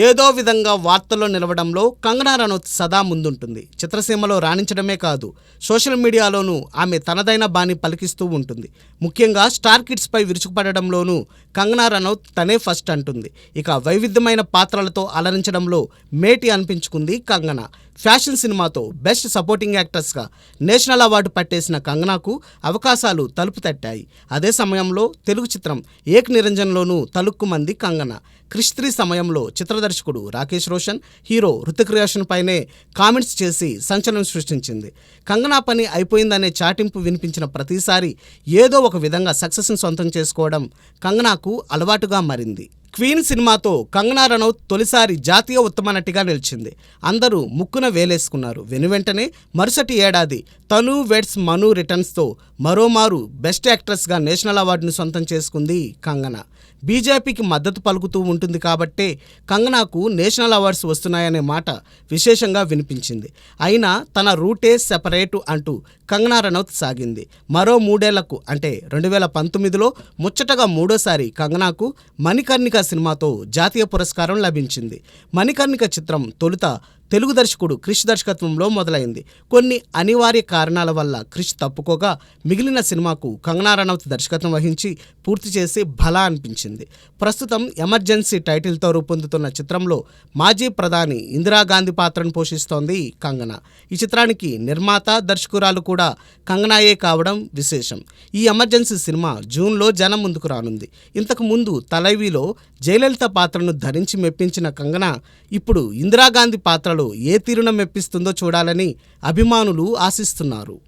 ఏదో విధంగా వార్తల్లో నిలవడంలో కంగనా రనౌత్ సదా ముందుంటుంది. చిత్రసీమలో రాణించడమే కాదు, సోషల్ మీడియాలోనూ ఆమె తనదైన బాణి పలికిస్తూ ఉంటుంది. ముఖ్యంగా స్టార్ కిడ్స్పై విరుచుకుపడడంలోనూ కంగనా రనౌత్ తనే ఫస్ట్ అంటుంది. ఇక వైవిధ్యమైన పాత్రలతో అలరించడంలో మేటి అనిపించుకుంది కంగనా. ఫ్యాషన్ సినిమాతో బెస్ట్ సపోర్టింగ్ యాక్ట్రెస్గా నేషనల్ అవార్డు పట్టేసిన కంగనాకు అవకాశాలు తలుపు తట్టాయి. అదే సమయంలో తెలుగు చిత్రం ఏక్ నిరంజన్లోనూ తలుక్కుమంది కంగనా. క్రిష్ 3 సమయంలో చిత్రదర్శకుడు రాకేష్ రోషన్, హీరో హృతిక్ రోషన్ పైనే కామెంట్స్ చేసి సంచలనం సృష్టించింది. కంగనా పని అయిపోయిందనే చాటింపు వినిపించిన ప్రతిసారి ఏదో ఒక విధంగా సక్సెస్ని సొంతం చేసుకోవడం కంగనాకు అలవాటుగా మారింది. క్వీన్ సినిమాతో కంగనా రనౌత్ తొలిసారి జాతీయ ఉత్తమ నటిగా నిలిచింది. అందరూ ముక్కున వేలేసుకున్నారు. వెనువెంటనే మరుసటి ఏడాది తను వెడ్స్ మను రిటర్న్స్తో మరోమారు బెస్ట్ యాక్ట్రెస్గా నేషనల్ అవార్డును సొంతం చేసుకుంది కంగనా. బీజేపీకి మద్దతు పలుకుతూ ఉంటుంది కాబట్టే కంగనాకు నేషనల్ అవార్డ్స్ వస్తున్నాయనే మాట విశేషంగా వినిపించింది. అయినా తన రూటే సెపరేటు అంటూ కంగనా రనౌత్ సాగింది. మరో 3 ఏళ్లకు అంటే 2019లో ముచ్చటగా మూడోసారి కంగనాకు మణికర్ణిక సినిమాతో జాతీయ పురస్కారం లభించింది. మణికర్ణిక చిత్రం తొలుత తెలుగు దర్శకుడు క్రిష్ దర్శకత్వంలో మొదలైంది. కొన్ని అనివార్య కారణాల వల్ల క్రిష్ తప్పుకోగా మిగిలిన సినిమాకు కంగనా రనౌత్ దర్శకత్వం వహించి పూర్తి చేసి భలా అనిపించింది. ప్రస్తుతం ఎమర్జెన్సీ టైటిల్తో రూపొందుతున్న చిత్రంలో మాజీ ప్రధాని ఇందిరాగాంధీ పాత్రను పోషిస్తోంది కంగనా. ఈ చిత్రానికి నిర్మాత, దర్శకురాలు కూడా కంగనాయే కావడం విశేషం. ఈ ఎమర్జెన్సీ సినిమా జూన్లో జనం ముందుకు రానుంది. ఇంతకు ముందు తలైవిలో జయలలిత పాత్రను ధరించి మెప్పించిన కంగనా ఇప్పుడు ఇందిరాగాంధీ పాత్రలో ఏ తీరున మెప్పిస్తుందో చూడాలని అభిమానులు ఆశిస్తున్నారు.